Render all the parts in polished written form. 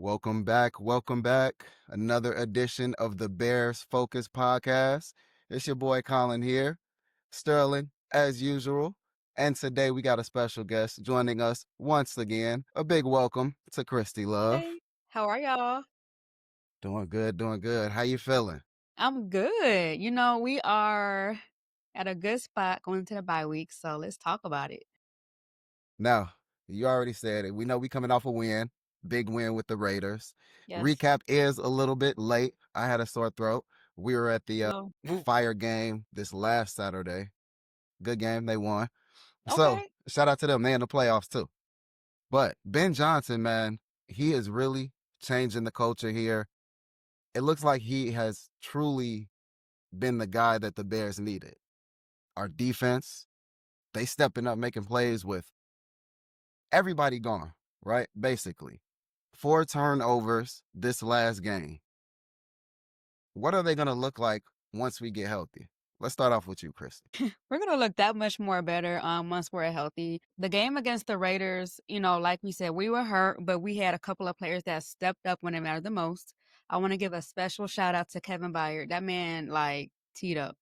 Welcome back. Welcome back. Another edition of the Bears Focus podcast. It's your boy Colin here, Sterling, as usual. And today we got a special guest joining us once again. A big welcome to Christy Love. Hey, how are y'all? Doing good, doing good. How you feeling? I'm good. We are at a good spot going into the bye week, so let's talk about it. Now, you already said it. We know we coming off a win. Big win with the Raiders. Yes. Recap is a little bit late. I had a sore throat. We were at the So, Fire game this last Saturday. Good game. They won. So okay. shout out to them. They in the playoffs too. But Ben Johnson, man, he is really changing the culture here. It looks like he has truly been the guy that the Bears needed. Our defense, they stepping up, making plays with everybody gone, right? Basically. 4 turnovers this last game. What are they going to look like once we get healthy? Let's start off with you, Christy. We're gonna look that much more better once we're healthy. The game against the Raiders, like we said, we were hurt, but we had a couple of players that stepped up when it mattered the most. I want to give a special shout out to Kevin Byard. That man teed up.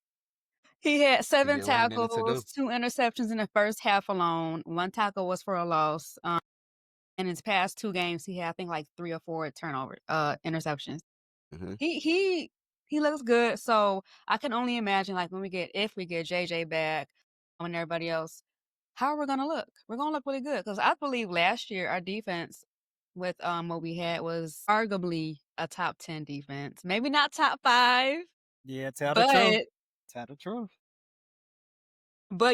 He had To 7 get what he needed to do. tackles, 2 interceptions in the first half alone. 1 tackle was for a loss. In his past 2 games, he had I think like 3 or 4 interceptions. Mm-hmm. He looks good. So I can only imagine like if we get JJ back and everybody else, how are we gonna look? We're gonna look really good because I believe last year our defense with what we had was arguably a top 10 defense. Maybe not top 5, Yeah, tell the truth. but Tell the truth.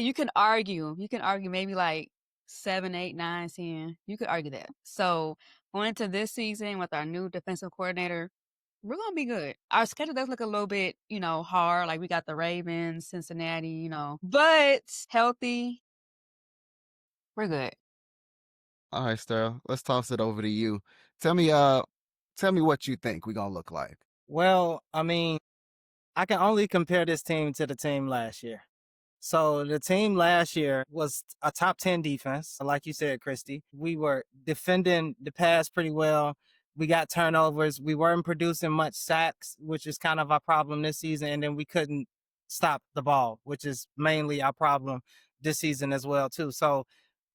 you can argue. You can argue maybe like 7, 8, 9, 10. You could argue that. So going into this season with our new defensive coordinator, we're gonna be good. Our schedule does look a little bit, hard. Like we got the Ravens, Cincinnati, but healthy, we're good. All right, Sterl, let's toss it over to you. Tell me what you think we're gonna look like. Well, I can only compare this team to the team last year. So the team last year was a top 10 defense. Like you said, Christy, we were defending the pass pretty well. We got turnovers. We weren't producing much sacks, which is kind of our problem this season. And then we couldn't stop the ball, which is mainly our problem this season as well, too. So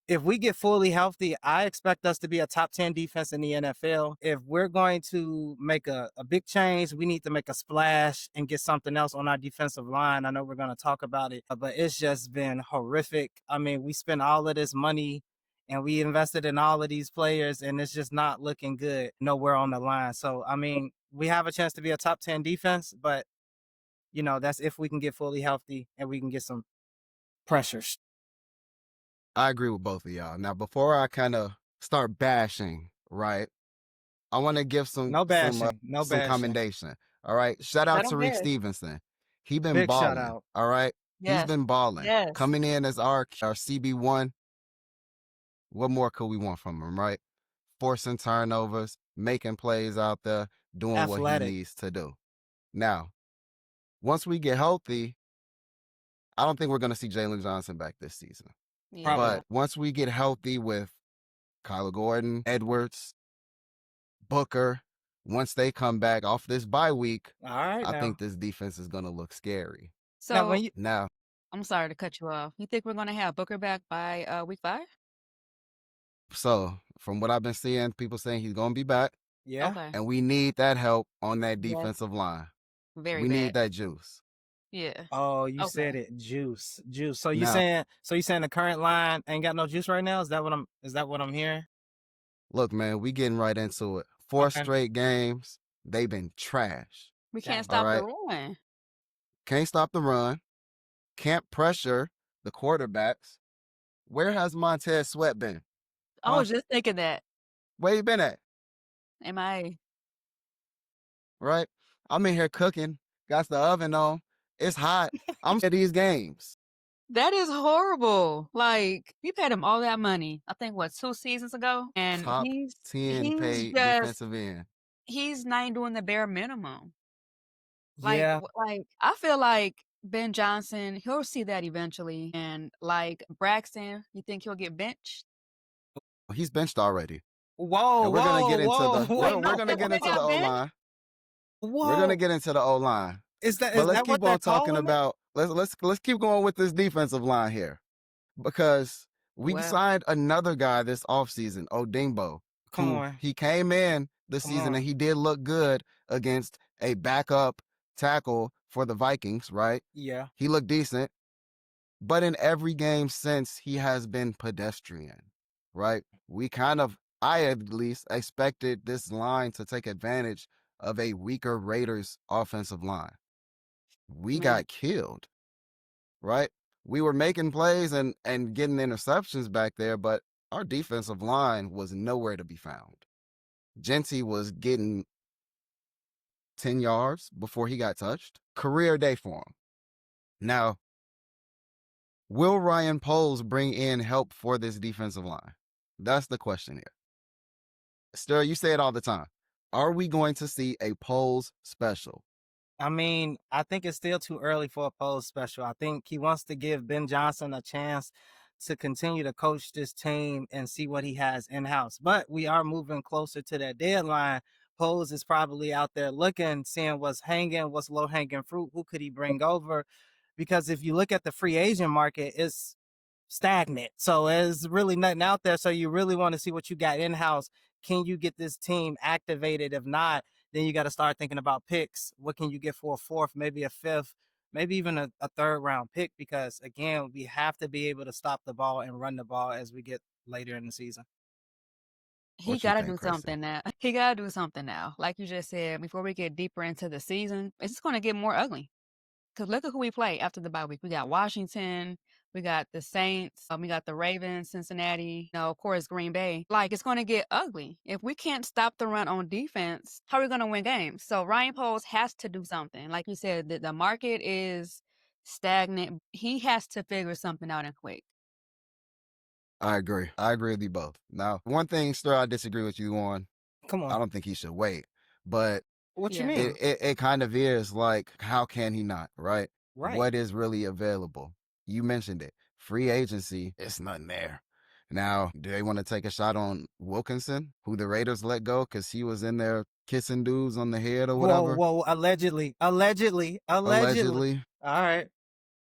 if we get fully healthy, I expect us to be a top 10 defense in the NFL. If we're going to make a big change, we need to make a splash and get something else on our defensive line. I know we're going to talk about it, but it's just been horrific. I mean, we spent all of this money and we invested in all of these players, and it's just not looking good nowhere on the line. So, we have a chance to be a top 10 defense, but, that's if we can get fully healthy and we can get some pressures. I agree with both of y'all. Now, before I kind of start bashing, right? I want to give some commendation. All right, shout out to Rick Stevenson. He been Big balling. shout out. All right, Yes. he's been balling. Yes. Coming in as our CB1. What more could we want from him, right? Forcing turnovers, making plays out there, doing what he needs to do. Now, once we get healthy, I don't think we're going to see Jalen Johnson back this season. Yeah. But once we get healthy with Kyler Gordon, Edwards, Booker, once they come back off this bye week, All right, I think this defense is going to look scary. So Now, I'm sorry to cut you off. You think we're gonna have Booker back by week 5? so from what I've been seeing, people saying he's going to be back. Yeah. Okay. And we need that help on that Yes. defensive line. Very We bad. need that juice. Yeah. Oh, you said Okay. it, juice. So you Now- saying the current line ain't got no juice right now? Is that what I'm hearing? Look, man, we getting right into it. 4 Okay. straight games, they've been trash. We can't Dang. stop the Alright. run. Can't stop the run. Can't pressure the quarterbacks. Where has Montez Sweat been? I was just thinking that. Where you been at? MIA. Right? I'm in here cooking. Got the oven on. It's hot. I'm at these games. That is horrible. Like, we paid him all that money. I think 2 seasons ago, and Top he's 10 paid just defensive end. he's not doing the bare minimum. Like, Yeah. I feel like Ben Johnson, he'll see that eventually, and like Braxton, you think he'll get benched? He's benched already. Whoa, And we're gonna whoa, get into whoa, the wait, we're gonna That get what they into the got O Ben? line. We're gonna whoa. get into the O line. Is But that let's what keep they're on talking calling it? about let's keep going with this defensive line here. Because we Well, signed another guy this offseason, Odingbo, Come who on, he came in the come season on. and he did look good against a backup tackle for the Vikings, right? Yeah. He looked decent. But in every game since, he has been pedestrian, right? I at least expected this line to take advantage of a weaker Raiders offensive line. We man, got killed, right? We were making plays and getting interceptions back there, but our defensive line was nowhere to be found. Genty was getting 10 yards before he got touched. Career day for him. Now, will Ryan Poles bring in help for this defensive line? That's the question here. Stir, you say it all the time. Are we going to see a Poles special? I mean, I think it's still too early for a Pose special. I think he wants to give Ben Johnson a chance to continue to coach this team and see what he has in house. But we are moving closer to that deadline. Pose is probably out there looking, seeing what's hanging, what's low hanging fruit, who could he bring over? Because if you look at the free agent market, it's stagnant. So there's really nothing out there. So you really want to see what you got in house. Can you get this team activated? If not, then you got to start thinking about picks. What can you get for a fourth, maybe a fifth, maybe even a third round pick? Because again, we have to be able to stop the ball and run the ball as we get later in the season. he What you got to think, do Christy? something now. He got to do something now. Like you just said, before we get deeper into the season, it's just going to get more ugly. Because look at who we play after the bye week. We got Washington, we got the Saints, we got the Ravens, Cincinnati, of course, Green Bay. Like, it's going to get ugly. If we can't stop the run on defense, how are we going to win games? So Ryan Poles has to do something. Like you said, the market is stagnant. He has to figure something out and quick. I agree. I agree with you both. Now, one thing, Stir, I disagree with you on. Come on. I don't think he should wait. But What you Yeah. mean? it kind of is like, how can he not, right? Right. What is really available? You mentioned it. Free agency, it's nothing there. Now, do they want to take a shot on Wilkinson, who the Raiders let go because he was in there kissing dudes on the head or whatever? Whoa, allegedly. Allegedly. All right.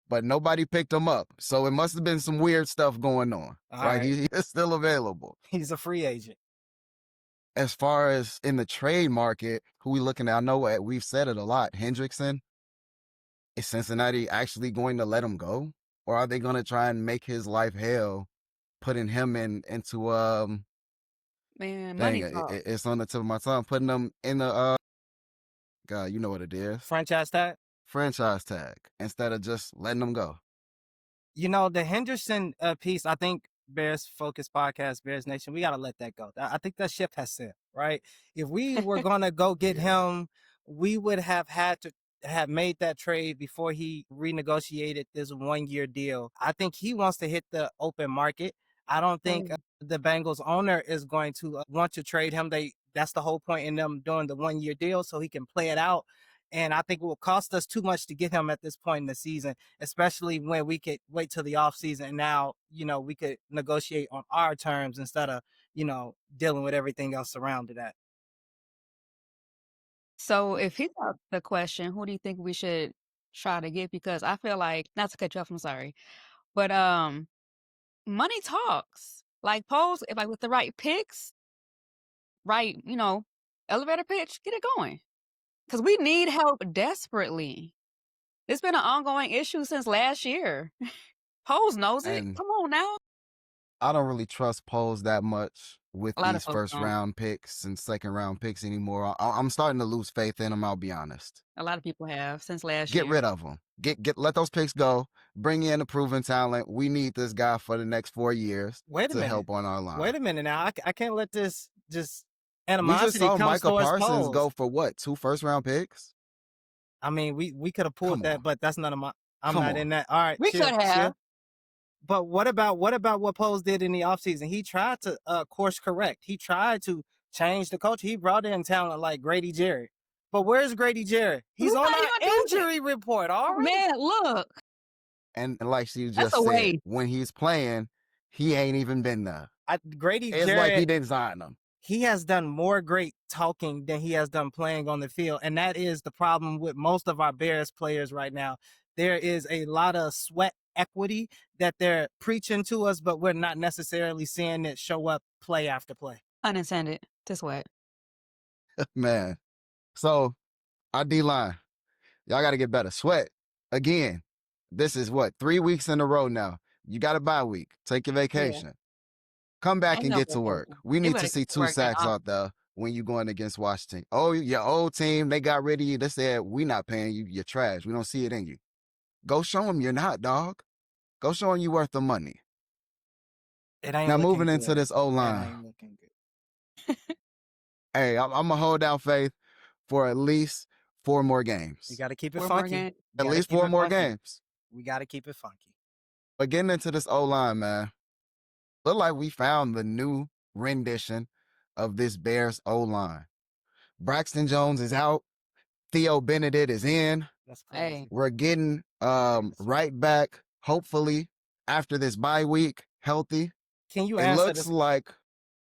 But nobody picked him up. So it must have been some weird stuff going on, All right? right. He is still available. He's a free agent. As far as in the trade market, who we looking at, I know we've said it a lot. Hendrickson, is Cincinnati actually going to let him go? Or are they going to try and make his life hell, putting him into, Man, dang, money talk. it's on the tip of my tongue, putting him in the, God, you know what it is. Franchise tag. Franchise tag instead of just letting them go. You know, the Henderson piece, I think Bears Focus Podcast, Bears Nation, we got to let that go. I think that ship has sailed, right? If we were going to go get him, we would have had to have made that trade before he renegotiated this 1-year deal. I think he wants to hit the open market. I don't think the Bengals owner is going to want to trade him. That's the whole point in them doing the 1-year deal so he can play it out. And I think it will cost us too much to get him at this point in the season, especially when we could wait till the offseason. And now, we could negotiate on our terms instead of, dealing with everything else surrounded that. So if he's out the question, who do you think we should try to get? Because I feel like, not to cut you off, I'm sorry, but money talks. Like Pose, if like with the right picks, right, elevator pitch, get it going. Because we need help desperately. It's been an ongoing issue since last year. Pose knows it. And Come on now. I don't really trust Poles that much with A lot of these folks first don't. round picks and second round picks anymore. I'm starting to lose faith in him, I'll be honest. A lot of people have since last Get year. rid of them. Let those picks go. Bring in a proven talent. We need this guy for the next 4 years to help on our line. Wait a minute now. I can't let this just We animosity just saw come Micah towards Parsons Pose. go for what? 2 first round picks? I mean, we could have pulled Come that, on. but that's none of my. I'm Come not on. in that. All right, We chill, could have. chill. But what about what Pose did in the offseason? He tried to course correct. He tried to change the culture. He brought in talent like Grady Jarrett. But where's Grady Jarrett? He's Who's on not our even doing injury report already. Man, look. And like she That's just a said, waste. when he's playing, he ain't even been there. Grady It's Jarrett. like he didn't sign him. he has done more great talking than he has done playing on the field. And that is the problem with most of our Bears players right now. There is a lot of sweat equity that they're preaching to us, but we're not necessarily seeing it show up play after play. Unintended to sweat. Man. So our D-line, y'all got to get better. Sweat, again, this is what, 3 weeks in a row now. You got a bye week. Take your Yeah. vacation. Come back Ain't and no get to work. vacation. We They need better to see get to 2 work and sacks out there when you going against Washington. Oh, your old team, they got rid of you. They said, we not paying you. You're trash. We don't see it in you. Go show them you're not, dog. Go show them you worth the money. It ain't Now, looking moving good. into this It O-line. ain't looking good. Hey, I'm going to hold out faith for at least 4 more games. You got to keep it 4 more funky. games. You At gotta least keep 4 it more funky. games. We got to keep it funky. But getting into this O-line, man, look like we found the new rendition of this Bears O-line. Braxton Jones is out. Theo Benedict is in. That's crazy. Hey, We're getting right back, hopefully, after this bye week, healthy. Can you It answer looks this? like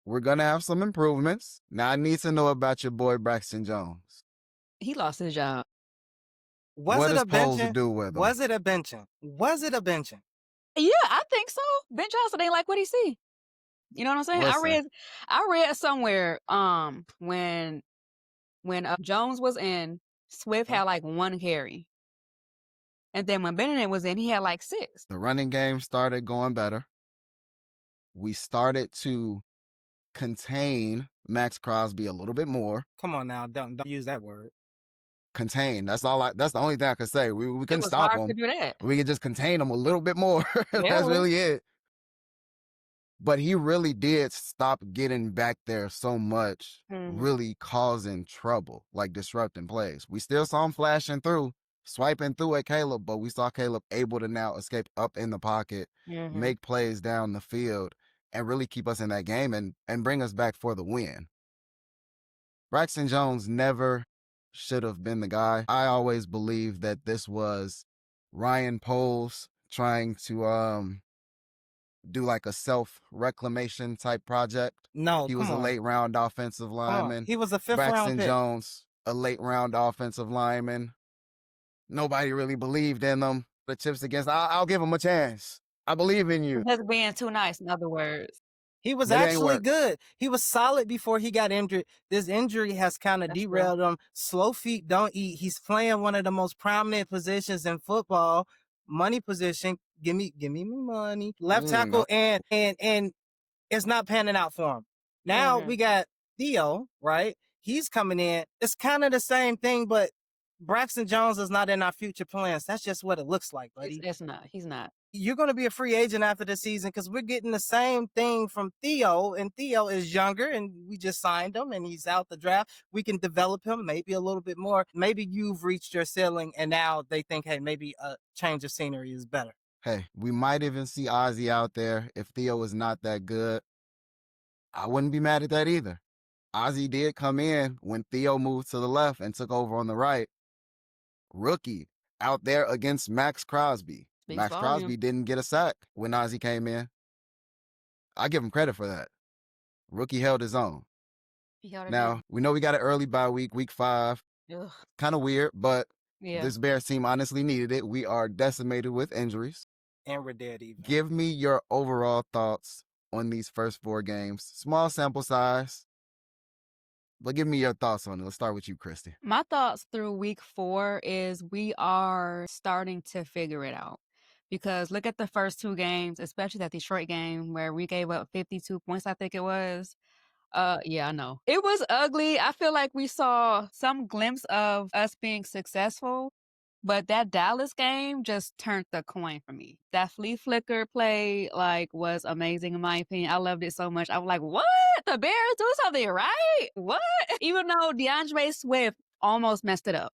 we're going to have some improvements. Now, I need to know about your boy, Braxton Jones. he lost his job. Was What it does a Poles benching? do with him? Was it a benching? Was it a benching? Yeah, I think so. Ben Johnson ain't like what he see. You know what I'm saying? Listen. I read somewhere when Jones was in, Swift had like 1 carry. And then when Benedict was in, he had like 6. The running game started going better. We started to contain Max Crosby a little bit more. Come on now, don't use that word. Contain. That's the only thing I could say. We It couldn't was stop hard to him. do that. We could just contain him a little bit more. Yeah, it That's was. really it. But he really did stop getting back there so much, really causing trouble, like disrupting plays. We still saw him flashing through, swiping through at Caleb, but we saw Caleb able to now escape up in the pocket, make plays down the field, and really keep us in that game and bring us back for the win. Braxton Jones never should have been the guy. I always believed that this was Ryan Poles trying to do like a self-reclamation type project. No, He come was a on. late round offensive Come on. lineman. He was a 5th round Braxton pick. Jones, a late round offensive lineman. Nobody really believed in him. The chips against, I'll give him a chance. I believe in you. That's being too nice, in other words. He was But it ain't actually work. good. He was solid before he got injured. This injury has kind of That's true. derailed him. Slow feet don't eat. He's playing one of the most prominent positions in football, money position. Give me my money. Left tackle and it's not panning out for him. Now we got Theo, right? He's coming in. It's kind of the same thing, but Braxton Jones is not in our future plans. That's just what it looks like, buddy. It's not. He's not. You're going to be a free agent after the season because we're getting the same thing from Theo, and Theo is younger, and we just signed him, and he's out the draft. We can develop him maybe a little bit more. Maybe you've reached your ceiling, and now they think, hey, maybe a change of scenery is better. Hey, we might even see Ozzy out there if Theo is not that good. I wouldn't be mad at that either. Ozzy did come in when Theo moved to the left and took over on the right. Rookie out there against Max Crosby. Speaks Max volume. Crosby didn't get a sack when Ozzy came in. I give him credit for that. Rookie held his own. He held it Now, down. we know we got an early bye week, week 5. Ugh. Kind of weird, but Yeah. this Bears team honestly needed it. We are decimated with injuries. And we're dead even. Give me your overall thoughts on these first 4 games. Small sample size, but give me your thoughts on it. Let's start with you, Christy. My thoughts through week 4 is we are starting to figure it out. Because look at the first 2 games, especially that Detroit game where we gave up 52 points, I think it was. Yeah, I know. It was ugly. I feel like we saw some glimpse of us being successful, but that Dallas game just turned the coin for me. That flea flicker play was amazing in my opinion. I loved it so much. I was like, what? The Bears do something right? What? Even though DeAndre Swift almost messed it up.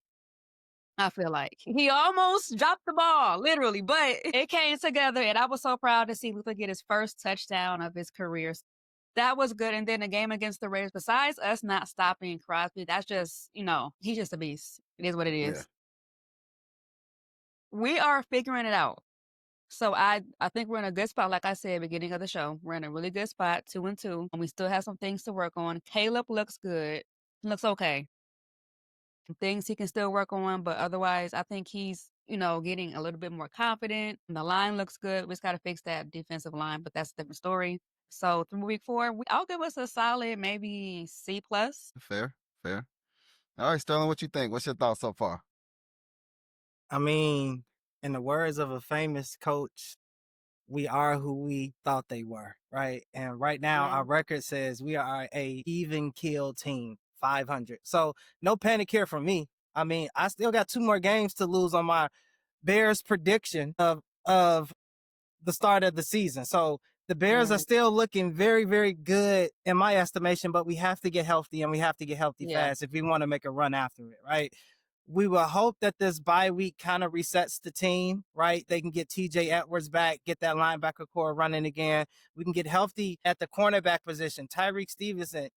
I feel like he almost dropped the ball, literally, but it came together, and I was so proud to see Luther get his first touchdown of his career. That was good. And then the game against the Raiders, besides us not stopping Crosby, that's just, he's just a beast. It is what it is. Yeah. We are figuring it out. So I think we're in a good spot. Like I said, beginning of the show, we're in a really good spot, 2-2, and we still have some things to work on. Caleb looks good, looks okay. Things he can still work on, but otherwise, I think he's getting a little bit more confident. The line looks good. We just got to fix that defensive line, but that's a different story. So through week 4, I'll give us a solid maybe C plus. Fair, fair. All right, Sterling, what you think? What's your thoughts so far? I mean, in the words of a famous coach, we are who we thought they were, right? And right now, Yeah. our record says we are a even kill team, 500. So no panic here from me. I mean, I still got 2 more games to lose on my Bears prediction of the start of the season. So the Bears are Right. still looking very, very good in my estimation, but we have to get healthy, and we have to get healthy Yeah. fast if we want to make a run after it, right? We will hope that this bye week kind of resets the team, right? They can get TJ Edwards back, get that linebacker core running again. We can get healthy at the cornerback position. Tyreek Stevenson,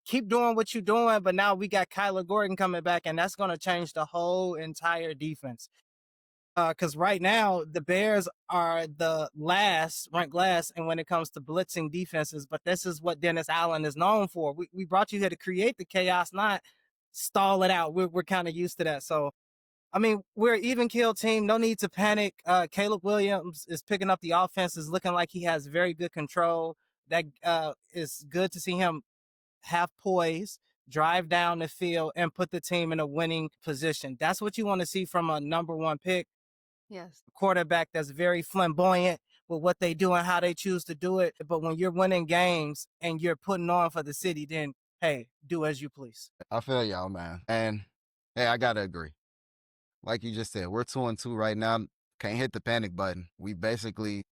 keep doing what you're doing, but now we got Kyler Gordon coming back, and that's going to change the whole entire defense. Because right now the Bears are the ranked last, and when it comes to blitzing defenses, but this is what Dennis Allen is known for. We brought you here to create the chaos, not stall it out. We're kind of used to that. So, I mean, we're an even kill team. No need to panic. Caleb Williams is picking up the offense, is looking like he has very good control. That is good to see him have poise, drive down the field, and put the team in a winning position. That's what you want to see from a number 1 pick. Yes. Quarterback that's very flamboyant with what they do and how they choose to do it. But when you're winning games and you're putting on for the city, then hey, do as you please. I feel y'all, man. And hey, I gotta agree. Like you just said, we're 2-2 right now. Can't hit the panic button. We basically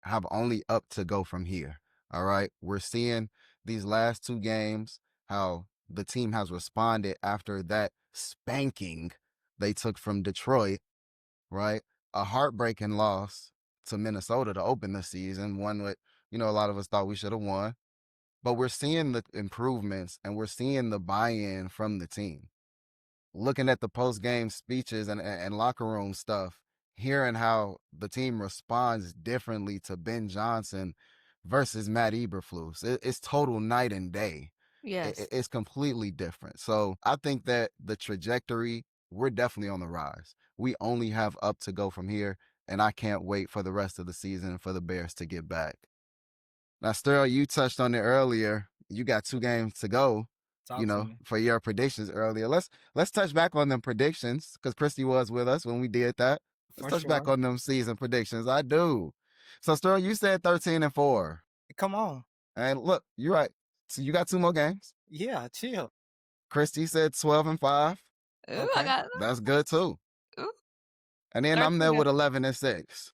have only up to go from here. All right. We're seeing these last 2 games how the team has responded after that spanking they took from Detroit, right? A heartbreaking loss to Minnesota to open the season, one that, a lot of us thought we should have won. But we're seeing the improvements and we're seeing the buy-in from the team. Looking at the post-game speeches and locker room stuff, hearing how the team responds differently to Ben Johnson versus Matt Eberflus, it's total night and day. Yes. It's completely different. So I think that the trajectory, we're definitely on the rise. We only have up to go from here, and I can't wait for the rest of the season for the Bears to get back. Now, Sterl, you touched on it earlier. You got 2 games to go, Talk to me. for your predictions earlier. Let's touch back on them predictions because Christy was with us when we did that. Let's For touch back sure. on them season predictions. I do. So, Sterl, you said 13-4. Come on. And look, you're right. So you got 2 more games. Yeah, chill. Christy said 12-5. Ooh, I Okay. got That's good too. ooh, And then I'm 13 there to with 11-6.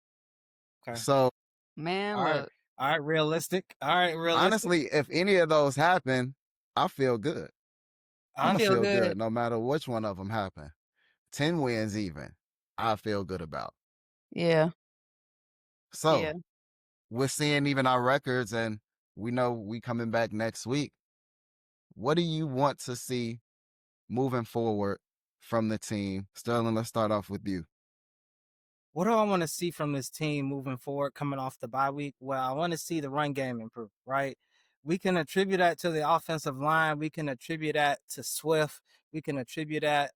Okay. So man, All right. look. All right. Realistic. All right. Realistic. honestly, if any of those happen, I feel good. I'm I gonna feel feel good. good no matter which one of them happen. 10 wins even, I feel good about. Yeah. So Yeah. we're seeing even our records, and we know we coming back next week. What do you want to see moving forward from the team? Sterling, let's start off with you. What do I want to see from this team moving forward coming off the bye week? Well, I want to see the run game improve, right? We can attribute that to the offensive line. We can attribute that to Swift. We can attribute that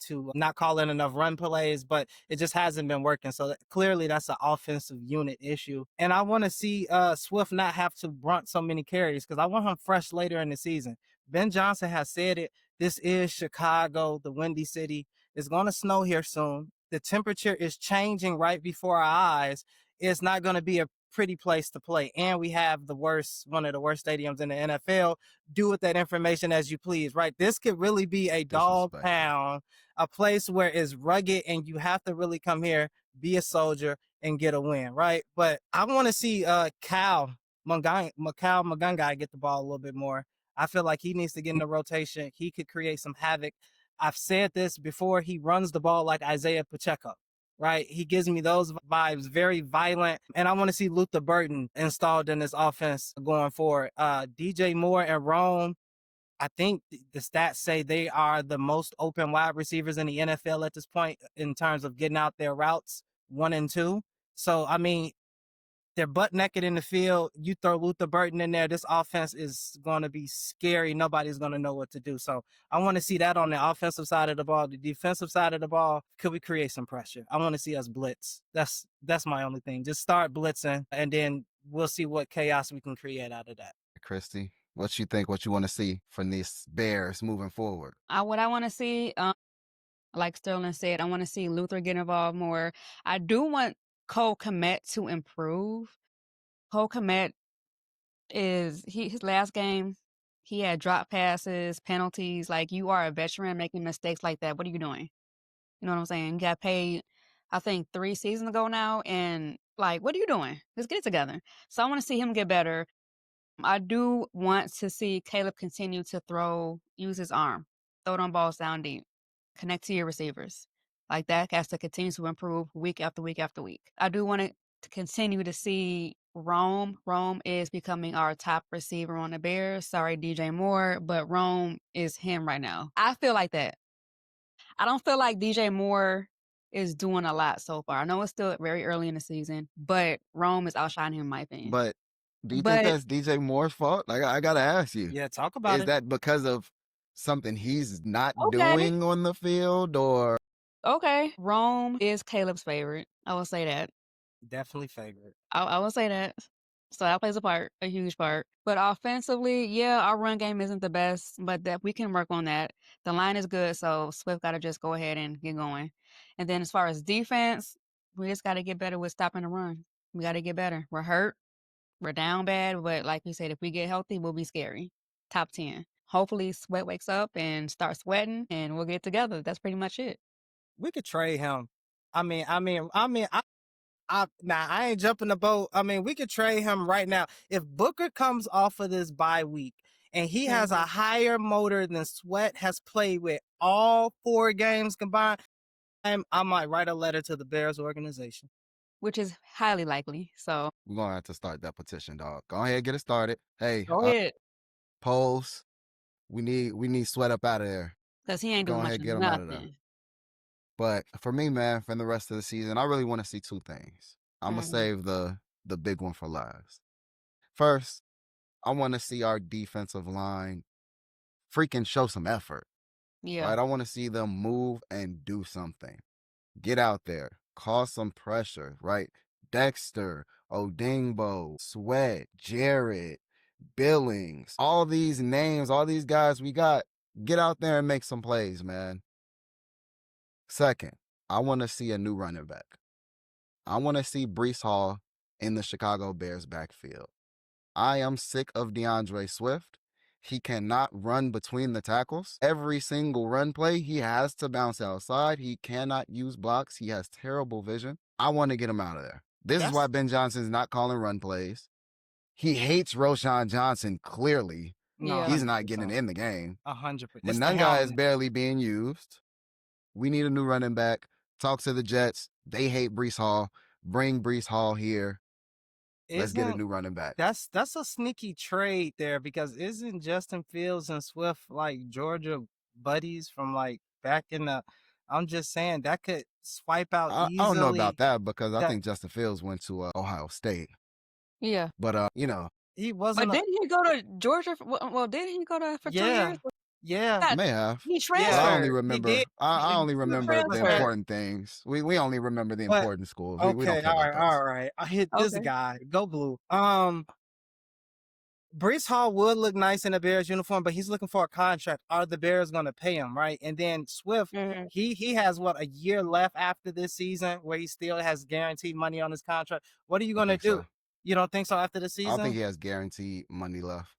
to not calling enough run plays, but it just hasn't been working. So clearly that's an offensive unit issue. And I want to see Swift not have to brunt so many carries because I want him fresh later in the season. Ben Johnson has said it. This is Chicago, the Windy City. It's going to snow here soon. The temperature is changing right before our eyes. It's not going to be a pretty place to play. And we have one of the worst stadiums in the NFL. Do with that information as you please, right? This could really be a dog Disrespectful. pound, a place where it's rugged and you have to really come here, be a soldier, and get a win, right? But I want to see Cal Magungai get the ball a little bit more. I feel like he needs to get in the rotation. He could create some havoc. I've said this before. He runs the ball like Isaiah Pacheco, right? He gives me those vibes, very violent. And I want to see Luther Burton installed in this offense going forward. DJ Moore and Rome, I think the stats say they are the most open wide receivers in the NFL at this point in terms of getting out their routes. 1 and 2. So I mean, they're butt naked in the field. You throw Luther Burton in there, this offense is going to be scary. Nobody's going to know what to do. So I want to see that on the offensive side of the ball. The defensive side of the ball, could we create some pressure? I want to see us blitz. That's my only thing. Just start blitzing, and then we'll see what chaos we can create out of that. Christy, what you think? What you want to see from these Bears moving forward? What I want to see, like Sterling said, I want to see Luther get involved more. I do want Cole Kmet to improve. Cole Kmet his last game, he had drop passes, penalties. Like, you are a veteran making mistakes like that. What are you doing? You know what I'm saying? You got paid, I think, 3 seasons ago now, and like, what are you doing? Let's get it together. So I want to see him get better. I do want to see Caleb continue to use his arm, throw them balls down deep, connect to your receivers. Like, that has to continue to improve week after week after week. I do want to continue to see Rome. Rome is becoming our top receiver on the Bears. Sorry, DJ Moore, but Rome is him right now. I feel like that. I don't feel like DJ Moore is doing a lot so far. I know it's still very early in the season, but Rome is outshining him, in my opinion. But do you think But that's DJ Moore's fault? Like, I gotta ask you. Yeah, talk about Is it. that because of something he's not okay, doing on the field, or okay, Rome is Caleb's favorite. I will say that. Definitely favorite. I will say that. So that plays a huge part. But offensively, yeah, our run game isn't the best, but that we can work on that. The line is good, so Swift got to just go ahead and get going. And then as far as defense, we just got to get better with stopping the run. We got to get better. We're hurt. We're down bad, but like we said, if we get healthy, we'll be scary. Top 10. Hopefully, Sweat wakes up and starts sweating, and we'll get together. That's pretty much it. We could trade him. I ain't jumping the boat. I mean, we could trade him right now. If Booker comes off of this bye week and he has a higher motor than Sweat has played with all 4 games combined, I might write a letter to the Bears organization. Which is highly likely. So we're gonna have to start that petition, dog. Go ahead, get it started. Hey, go ahead, polls. We need Sweat up out of there. because he ain't Go doing much ahead, of get him out of there. nothing. But for me, man, for the rest of the season, I really want to see 2 things. I'm gonna Mhm. save the big one for last. First, I want to see our defensive line freaking show some effort. Yeah. Right? I want to see them move and do something. Get out there, cause some pressure, right? Dexter, Odingbo, Sweat, Jared, Billings, all these names, all these guys we got, get out there and make some plays, man. Second, I want to see a new running back. I want to see Brees Hall in the Chicago Bears backfield. I am sick of DeAndre Swift. He cannot run between the tackles. Every single run play, he has to bounce outside. He cannot use blocks. He has terrible vision. I want to get him out of there. This is why Ben Johnson's not calling run plays. He hates Roshan Johnson, clearly. No, Yeah. He's not getting in the game. 100%. Manunga is barely being used. We need a new running back. Talk to the Jets. They hate Brees Hall. Bring Brees Hall here. Let's get a new running back. That's a sneaky trade there, because isn't Justin Fields and Swift like Georgia buddies from like back in the? I'm just saying that could swipe out easily. I don't know about that, because I think Justin Fields went to Ohio State. Yeah. But he wasn't. But didn't he go to Georgia? Well, didn't he go to for 2 years? Yeah, may have. He But transferred. I only remember. I only remember the transferred. important things. We only remember the important schools. We don't care about those. all right. I hit this guy. Go blue. Brees Hall would look nice in a Bears uniform, but he's looking for a contract. Are the Bears going to pay him, right? And then Swift, he has a year left after this season where he still has guaranteed money on his contract. What are you going to do? So. You don't think so after the season? I think he has guaranteed money left.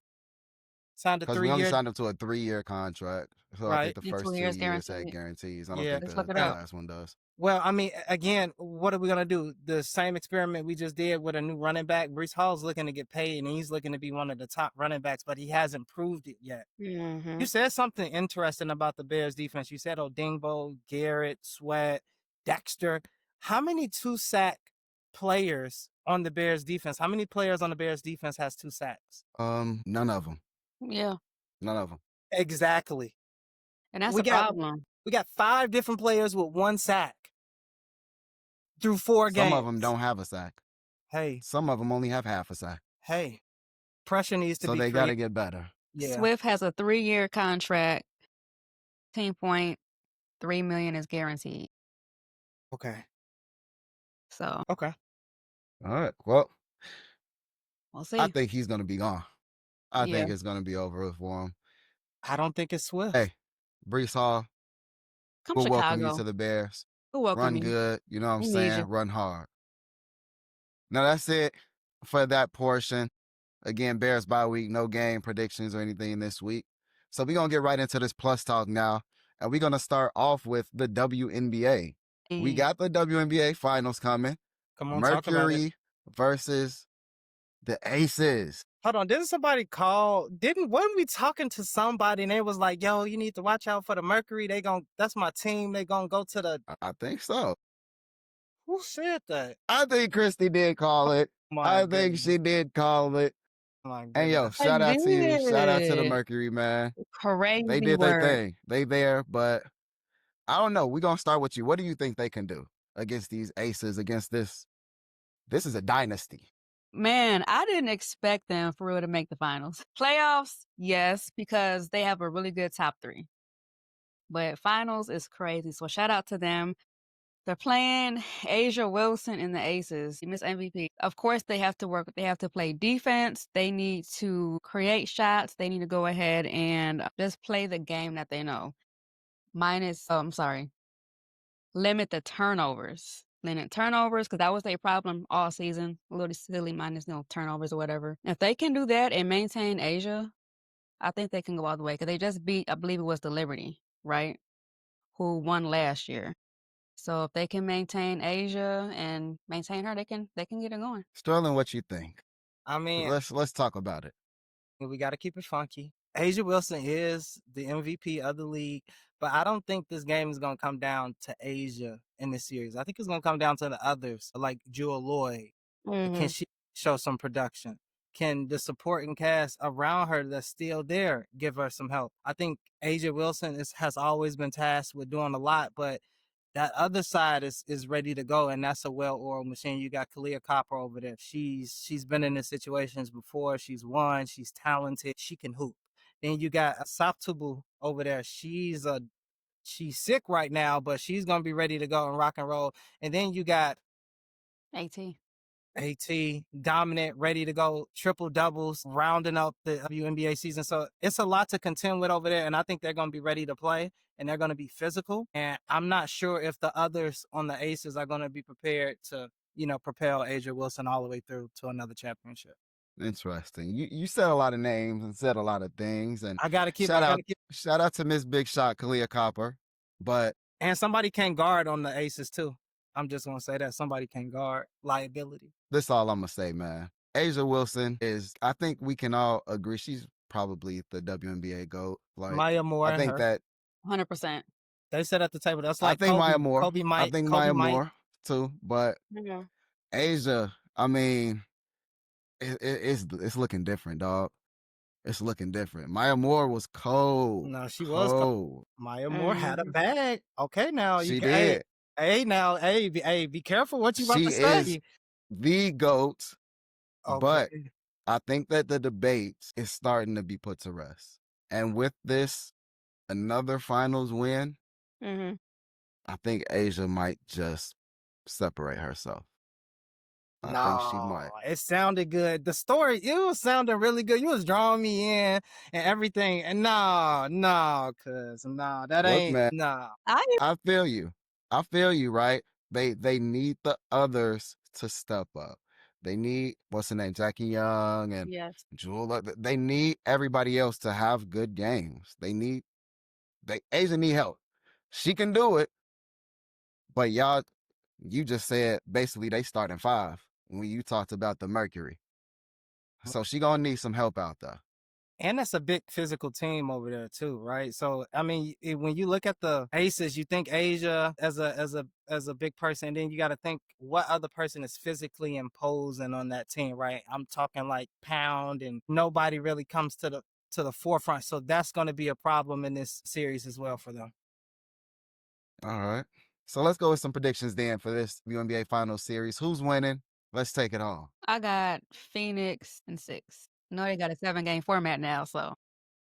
Signed a 3 year. Because we only signed him to a 3-year contract. So right. I think the first 2 years had guarantees. I don't think the last one does. Well, I mean, again, what are we going to do? The same experiment we just did with a new running back. Brees Hall's looking to get paid, and he's looking to be one of the top running backs, but he hasn't proved it yet. You said something interesting about the Bears defense. You said Odingbo, Garrett, Sweat, Dexter. How many 2-sack players on the Bears defense? How many players on the Bears defense has 2 sacks? None of them. Yeah. None of them. Exactly. And that's a problem. We got 5 different players with 1 sack. through 4 Some games. of them don't have a sack. Hey, Some of them only have half a sack. hey, pressure needs to So be they got to created. get better. Yeah. Swift has a 3-year contract. $10.3 million is guaranteed. Okay. So Okay. All right. Well, we'll I see. think he's going to be gone. I Yeah. think it's going to be over for him. I don't think it's Swift. Hey, Brees Hall, Come we'll welcome you Chicago. to the Bears. We'll welcome Run you. good. You know what I'm We need saying? you. Run hard. Now, that's it for that portion. Again, Bears bye week, no game predictions or anything this week. So we're going to get right into this plus talk now. And we're going to start off with the WNBA. We got the WNBA Finals coming. Come on, talk about it. Mercury versus the Aces. Hold on, didn't somebody call? Wasn't we talking to somebody and they was like, "Yo, you need to watch out for the Mercury. That's my team. They gonna go to the." I think so. Who said that? I think Christy did call it. My I think goodness. she did call it. My And yo, goodness. I shout out to you. Shout out to the did. Mercury, man. Crazy They did their work. thing. They there, but I don't know. We're gonna start with you. What do you think they can do against these Aces, against this? This is a dynasty. Man, I didn't expect them for real to make the finals. Playoffs, yes, because they have a really good top 3. But finals is crazy. So shout out to them. They're playing Asia Wilson in the Aces, Miss MVP. Of course, they have to work. They have to play defense. They need to create shots. They need to go ahead and just play the game that they know. Limit the turnovers. Limit turnovers, because that was their problem all season. A little silly minus no turnovers or whatever. If they can do that and maintain Asia, I think they can go all the way. Because they just beat, I believe it was the Liberty, right? Who won last year. So if they can maintain Asia and maintain her, they can get it going. Sterling, what you think? I mean, Let's talk about it. we got to keep it funky. Asia Wilson is the MVP of the league, but I don't think this game is going to come down to Asia in this series. I think it's going to come down to the others, like Jewel Lloyd. Can she show some production? Can the supporting cast around her that's still there give her some help? I think Asia Wilson has always been tasked with doing a lot, but that other side is ready to go, and that's a well-oiled machine. You got Kalia Copper over there. She's been in these situations before. She's won. She's talented. She can hoop. Then you got Saftubu over there. She's sick right now, but she's gonna be ready to go and rock and roll. And then you got AT dominant, ready to go, triple doubles, rounding up the WNBA season. So it's a lot to contend with over there, and I think they're going to be ready to play, and they're going to be physical. And I'm not sure if the others on the Aces are going to be prepared to, propel Asia Wilson all the way through to another championship. Interesting. You said a lot of names and said a lot of things, and I gotta keep. Shout out to Miss Big Shot Kalia Copper, and somebody can guard on the Aces too. I'm just gonna say that somebody can guard liability. This is all I'm gonna say, man. Asia Wilson I think we can all agree, she's probably the WNBA GOAT. Like Maya Moore, I think that 100%. They said at the table. That's like I think Kobe, Maya Moore. Kobe might. I think Kobe Maya might. Moore too, but Asia, I mean, it's looking different, dog. It's looking different. Maya Moore was cold. No, she was cold. Maya Moore had a bag. Okay, now she did. Hey, be careful what you about to say. She is the GOAT, but I think that the debate is starting to be put to rest. And with this, another finals win, I think Asia might just separate herself. I think she might. It sounded good. The story, it was sounding really good. You was drawing me in and everything. And that ain't. Man, nah. I feel you. I feel you, right? They need the others to step up. They need, what's her name, Jackie Young and Jewel. They need everybody else to have good games. Asia need help. She can do it, but you just said basically they start in 5 when you talked about the Mercury. So she gonna need some help out there. And that's a big physical team over there too, right? So I mean, when you look at the Aces, you think Asia as a big person, and then you got to think what other person is physically imposing on that team, right? I'm talking like Pound, and nobody really comes to the forefront. So that's going to be a problem in this series as well for them. All right. So let's go with some predictions then for this WNBA Finals series. Who's winning? Let's take it all. I got Phoenix in 6. No, they got a 7-game format now, so.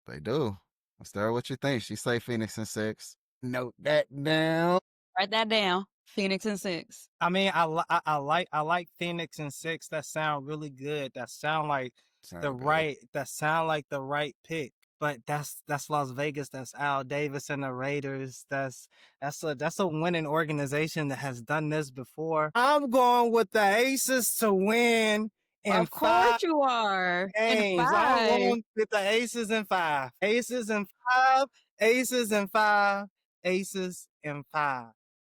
They do. Let's start what you think. She say Phoenix in 6. Note that down. Write that down. Phoenix in 6. I mean, I like Phoenix in 6. That sound really good. That sound like Sound good. the right pick. But that's Las Vegas. That's Al Davis and the Raiders. That's a winning organization that has done this before. I'm going with the Aces to win in Of 5 course you are. In games. 5. I'm going with the Aces in 5. Aces in 5. Aces in 5. Aces in 5.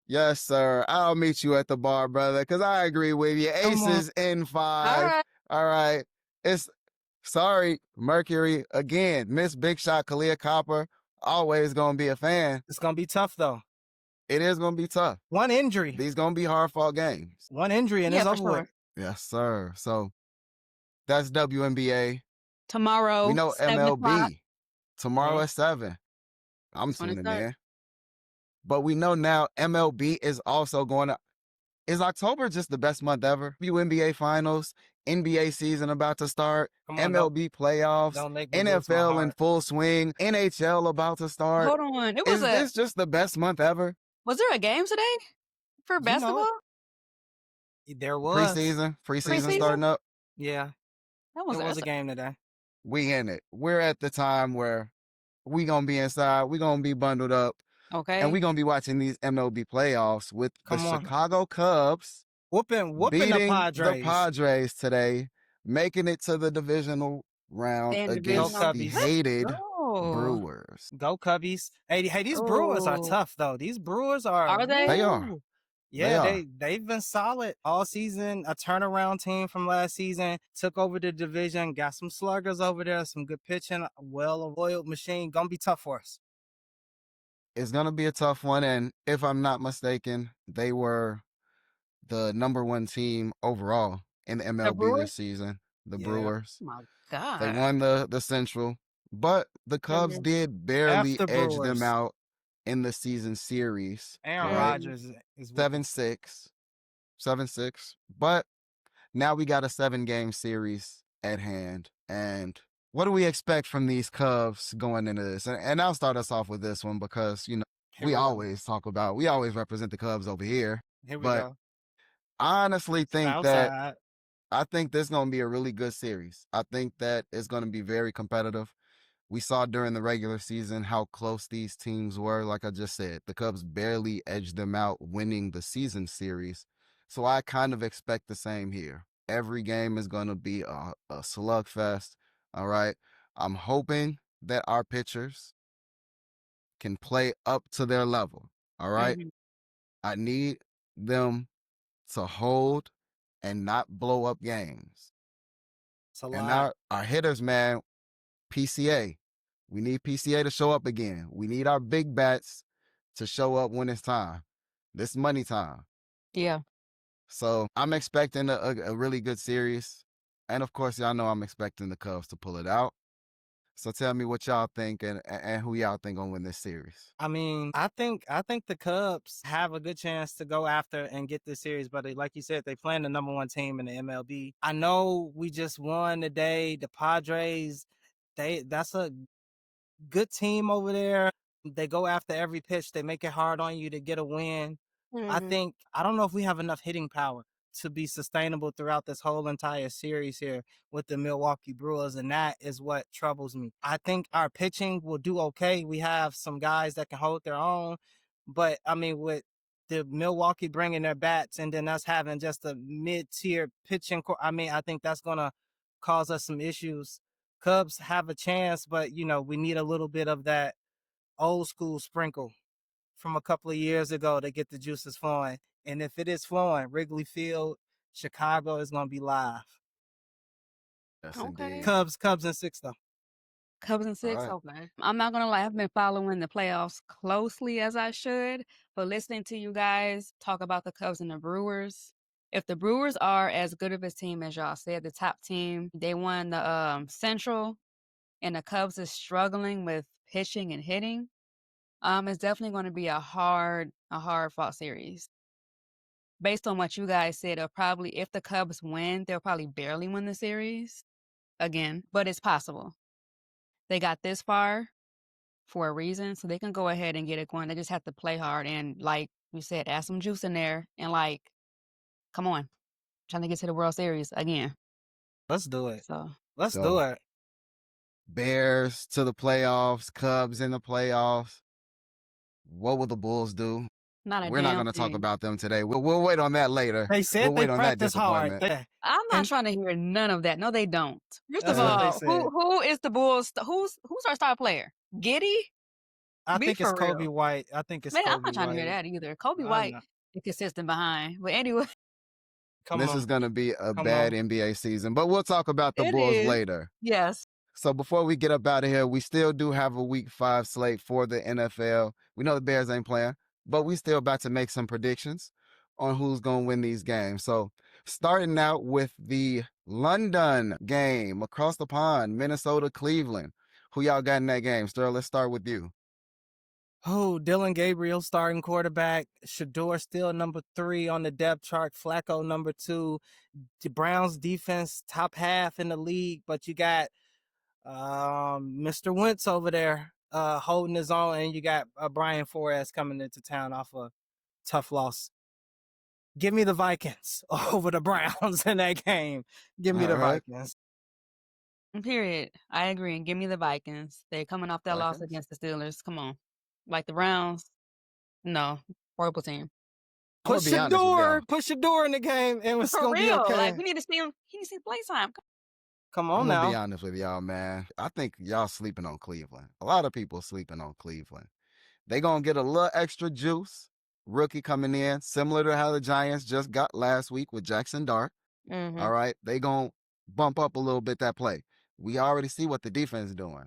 Yes, sir. I'll meet you at the bar, brother, because I agree with you. Come on. Aces in 5. All right. All right. It's sorry, Mercury. Again, Miss Big Shot Kalia Copper. Always gonna be a fan. It's gonna be tough though. It is gonna be tough. One injury. These gonna be hard fought games. One injury and Yeah, it's for over with. sure. Yes, sir. So that's WNBA. Tomorrow, We know 7 o'clock. MLB tomorrow Mhm. at 7. I'm tuning 23rd. in. But we know now MLB is also going to. Is October just the best month ever? WNBA Finals, NBA season about to start, Come on, MLB playoffs, don't make me lose my NFL in heart. full swing, NHL about to start. Hold on. Is this just the best month ever? Was there a game today for You know, basketball? there was Preseason Preseason? starting up. Yeah, That was there was a awesome. game today. We in it. We're at the time where we gonna be inside. We gonna be bundled up, Okay. and we gonna be watching these MLB playoffs with Come the on. Chicago Cubs Whooping the beating Padres. the Padres today, making it to the divisional round And against divisional- the Let's hated go. Brewers. Go Cubbies. Hey, these Brewers are Oh. tough though. These Brewers are. Are they? They are. woo. They Yeah, are. they've been solid all season. A turnaround team from last season, took over the division, got some sluggers over there, some good pitching, well-oiled machine. Gonna be tough for us. It's gonna be a tough one, and if I'm not mistaken, they were the number 1 team overall in the MLB Brewers? this season. The Yeah. Brewers. Oh my God. They won the Central, but the Cubs Mhm. did barely After edge Brewers. them out in the season series. Aaron right? Rodgers is 7-6. 7-6. But now we got a 7-game series at hand. And what do we expect from these Cubs going into this? And I'll start us off with this one because, Here we go. always we always represent the Cubs over here. Here we but go. I honestly think that Outside. I think this is going to be a really good series. I think that it's going to be very competitive. We saw during the regular season how close these teams were. Like I just said, the Cubs barely edged them out winning the season series. So I kind of expect the same here. Every game is going to be a slugfest. All right. I'm hoping that our pitchers can play up to their level. All right. Mhm. I need them to hold and not blow up games. It's a And lot. our hitters, man, PCA. We need PCA to show up again. We need our big bats to show up when it's time. This money time. Yeah. So I'm expecting a really good series. And of course, y'all know I'm expecting the Cubs to pull it out. So tell me what y'all think and who y'all think gonna win this series. I mean, I think the Cubs have a good chance to go after and get this series, but like you said, they playing the number 1 team in the MLB. I know we just won today. The Padres, that's a good team over there. They go after every pitch. They make it hard on you to get a win. Mhm. I don't know if we have enough hitting power to be sustainable throughout this whole entire series here with the Milwaukee Brewers, and that is what troubles me. I think our pitching will do okay. We have some guys that can hold their own, but I mean, with the Milwaukee bringing their bats and then us having just a mid-tier pitching, I think that's gonna cause us some issues. Cubs have a chance, but we need a little bit of that old school sprinkle from a couple of years ago to get the juices flowing. And if it is flowing, Wrigley Field, Chicago is going to be live. Yes, Okay. indeed. Cubs in 6 though. Cubs in 6? right. Okay. I'm not gonna lie, I've been following the playoffs closely as I should, but listening to you guys talk about the Cubs and the Brewers, if the Brewers are as good of a team as y'all said, the top team, they won the Central, and the Cubs is struggling with pitching and hitting, It's definitely going to be a hard fought series. Based on what you guys said, they'll probably, if the Cubs win, they'll probably barely win the series again, but it's possible. They got this far for a reason, so they can go ahead and get it going. They just have to play hard and, like you said, add some juice in there and, like, come on, trying to get to the World Series again. Let's do it. So Let's do it. Bears to the playoffs, Cubs in the playoffs. What will the Bulls do? We're not going to talk about them today. We'll wait on that later. They said we'll they wait on that practice hard. disappointment. I'm not trying to hear none of that. No, they don't. First of That's what they all, said. who is the Bulls? Who's our star player? Giddy? I Be think it's for Kobe real. White. I think it's Man, I'm Kobe not trying to White. hear that either. Kobe I White know. is consistent behind. But anyway, This is going to be a Come bad on. NBA season, but we'll talk about the it Bulls is. later. Yes. So before we get up out of here, we still do have a week 5 slate for the NFL. We know the Bears ain't playing, but we still about to make some predictions on who's going to win these games. So starting out with the London game across the pond, Minnesota, Cleveland. Who y'all got in that game? Sterling, let's start with you. Oh, Dylan Gabriel starting quarterback. Shador still number 3 on the depth chart. Flacco number 2. The Browns defense top half in the league, but you got Mr. Wentz over there holding his own, and you got Brian Flores coming into town off a tough loss. Give me the Vikings over the Browns in that game. Give me the Vikings. Period. I agree. Give me the Vikings. They're coming off that loss against the Steelers. Come on. Like the Browns. No. Horrible team. Put Shador in the game, and it's going to be okay. Like, we need to see him. He needs to see play time. Come on I'm now. I'm going to be honest with y'all, man. I think y'all sleeping on Cleveland. A lot of people sleeping on Cleveland. They going to get a little extra juice. Rookie coming in, similar to how the Giants just got last week with Jackson Dart. Mm-hmm. All right. They going to bump up a little bit that play. We already see what the defense is doing.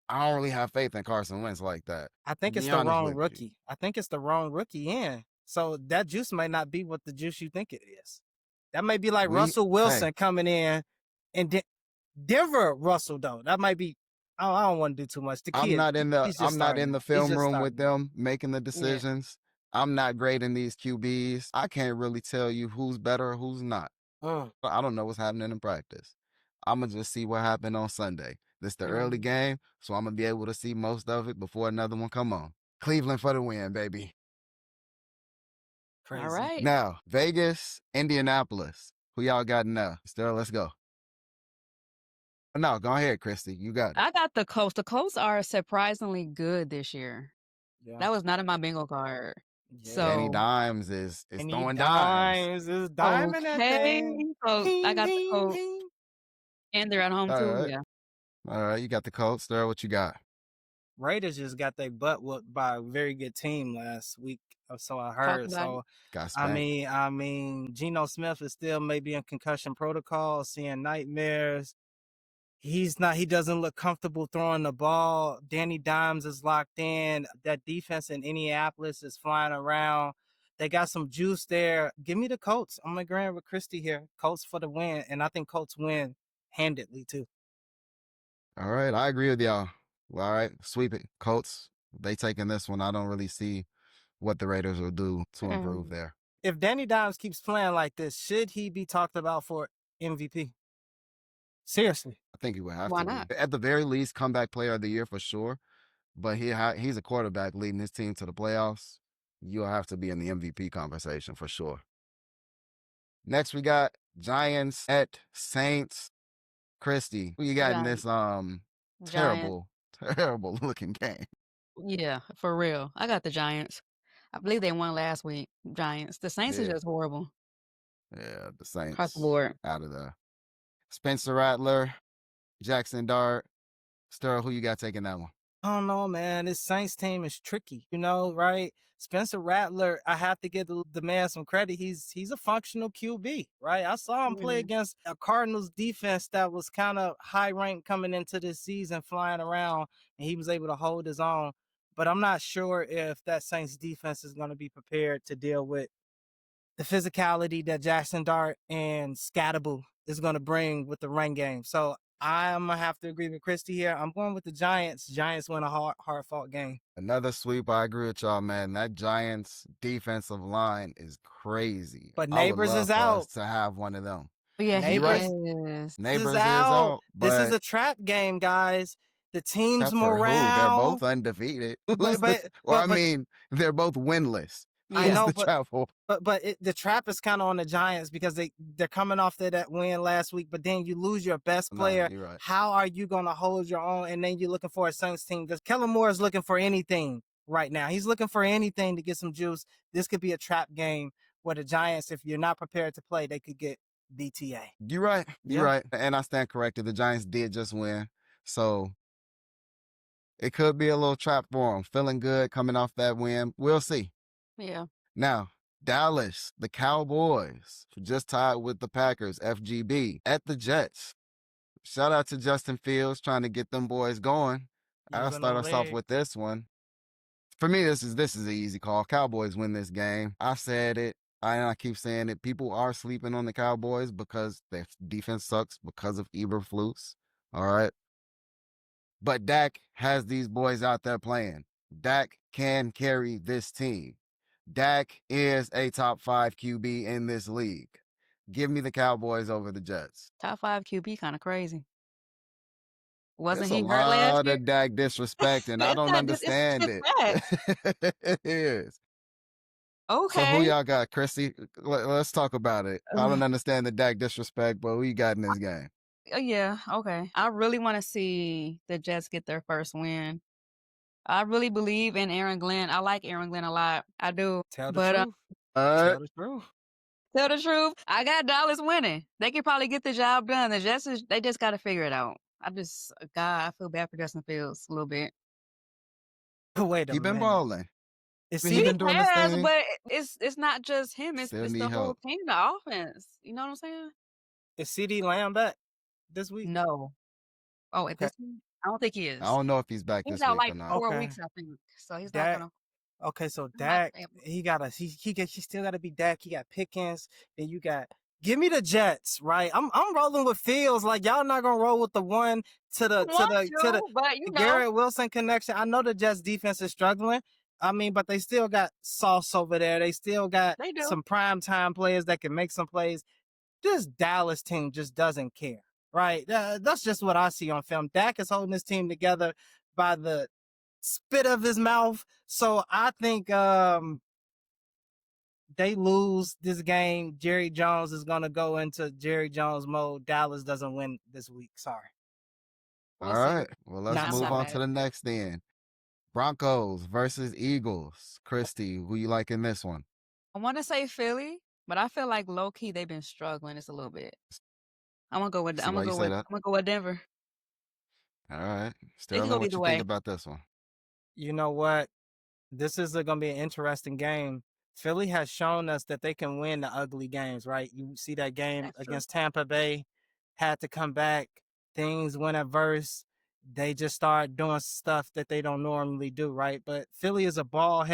I don't really have faith in Carson Wentz like that. I think it's the wrong rookie. I think it's the wrong rookie in. So that juice might not be what the juice you think it is. That might be like Russell Wilson coming in, and Denver Russell though. That might be. I don't want to do too much. The kid, I'm not in the film room with them making the decisions. Yeah. I'm not grading these QBs. I can't really tell you who's better or who's not. I don't know what's happening in practice. I'm going to just see what happened on Sunday. This is the early game, so I'm going to be able to see most of it before another one come on. Cleveland for the win, baby. Crazy. All right. Now, Vegas, Indianapolis. Who y'all got now? Still, let's go. No, go ahead, Christy. You got it. I got the Colts. The Colts are surprisingly good this year. Yeah. That was not in my bingo card. Yeah. So Danny Dimes is throwing dimes. Is diming that thing. So I got the Colts. And they're at home too. Right. Yeah. All right, you got the Colts. There, what you got? Raiders just got their butt whooped by a very good team last week, so I heard. So I mean, Geno Smith is still maybe in concussion protocol, seeing nightmares. He doesn't look comfortable throwing the ball. Danny Dimes is locked in. That defense in Indianapolis is flying around. They got some juice there. Give me the Colts. I'm agreeing with Christy here. Colts for the win, and I think Colts win handedly too. All right, I agree with y'all. All right, sweep it. Colts, they taking this one. I don't really see what the Raiders will do to improve there. If Danny Dimes keeps playing like this, should he be talked about for MVP? Seriously. I think he would have Why to not? be. At the very least, comeback player of the year for sure. But he's a quarterback leading his team to the playoffs. You'll have to be in the MVP conversation for sure. Next, we got Giants at Saints. Christy, who you got in this terrible looking game? Yeah, for real. I got the Giants. I believe they won last week. Giants. The Saints are just horrible. Yeah, the Saints across the board. Out of there. Spencer Rattler, Jackson Dart. Sterl, who you got taking that one? I don't know, man. This Saints team is tricky, right? Spencer Rattler, I have to give the man some credit. He's a functional QB, right? I saw him play against a Cardinals defense that was kind of high ranked coming into this season, flying around, and he was able to hold his own. But I'm not sure if that Saints defense is going to be prepared to deal with the physicality that Jackson Dart and Scatterable is going to bring with the run game. So I'm gonna have to agree with Christy here. I'm going with the Giants. Giants win a hard fought game. Another sweep. I agree with y'all, man. That Giants defensive line is crazy. But I would Neighbors love is for us out. to have one of them. But yeah, he You're right. Neighbors is. Neighbors is is out. out, This is but a trap game, guys. The team's except for who? They're morale. both undefeated. But but Well, I but mean, they're both winless. I Yeah. know, the but travel. the trap is kind of on the Giants because they're coming off that win last week. But then you lose your best No, player. you're right. How are you gonna hold your own? And then you're looking for a Saints team because Kellen Moore is looking for anything right now. He's looking for anything to get some juice. This could be a trap game where the Giants, if you're not prepared to play, they could get BTA. You're right. You're Yeah. right. And I stand corrected. The Giants did just win. So it could be a little trap for them. Feeling good coming off that win. We'll see. Yeah. Now, Dallas, the Cowboys, who just tied with the Packers, FGB, at the Jets. Shout out to Justin Fields trying to get them boys going. I'll Using start the us off leg. with this one. For me, this is an easy call. Cowboys win this game. I said it. I keep saying it. People are sleeping on the Cowboys because their defense sucks because of Eberflus. All right. But Dak has these boys out there playing. Dak can carry this team. Dak is a top 5 QB in this league. Give me the Cowboys over the Jets. Top 5 QB, kind of crazy. Wasn't It's a he hurt last lot year? of Dak disrespect, and I It's don't not just, it's understand it. It is. So who okay. y'all got, Chrissy? Let's talk about it. I don't understand the Dak disrespect, but who you got in this game? Yeah, okay. I really want to see the Jets get their first win. I really believe in Aaron Glenn. I like Aaron Glenn a lot. I do. Tell the But truth. All Tell right. the truth. tell the truth, I got Dallas winning. They can probably get the job done. The Jets, they just got to figure it out. God, I feel bad for Justin Fields a little bit. Wait a He been minute. balling. Is He He been doing his has, thing. but it's not just him. It's Still it's need the whole help. team, the offense. You know what I'm saying? Is CD Lamb back this week? No. Oh, at Okay. this point, I don't think he is. I don't know if he's back He's this out week like or not. 4 Okay. weeks, I think. So he's not Dak. gonna. Okay, so he might Dak, be able- he still gotta be Dak. He got Pickens. Then you got give me the Jets, right? I'm rolling with Fields. Like y'all not gonna roll with the one to the want to, but you know, Garrett Wilson connection. I know the Jets defense is struggling. I mean, but they still got Sauce over there. They still got they do. some prime time players that can make some plays. This Dallas team just doesn't care, right? That's just what I see on film. Dak is holding this team together by the spit of his mouth. So I think they lose this game. Jerry Jones is going to go into Jerry Jones mode. Dallas doesn't win this week. Sorry. We'll All see. right. Well, let's Not move not on bad. to the next then. Broncos versus Eagles. Christy, who you like in this one? I want to say Philly, but I feel like low key they've been struggling just a little bit. I'm gonna go with. See I'm why gonna you go say with. that? I'm gonna go with Denver. All right. They can Sterling, go what either you way. think about this one? You know what? This is going to be an interesting game. Philly has shown us that they can win the ugly games, right? You see that game That's true. against Tampa Bay, had to come back. Things went adverse. They just start doing stuff that they don't normally do, right? But Philly is a ball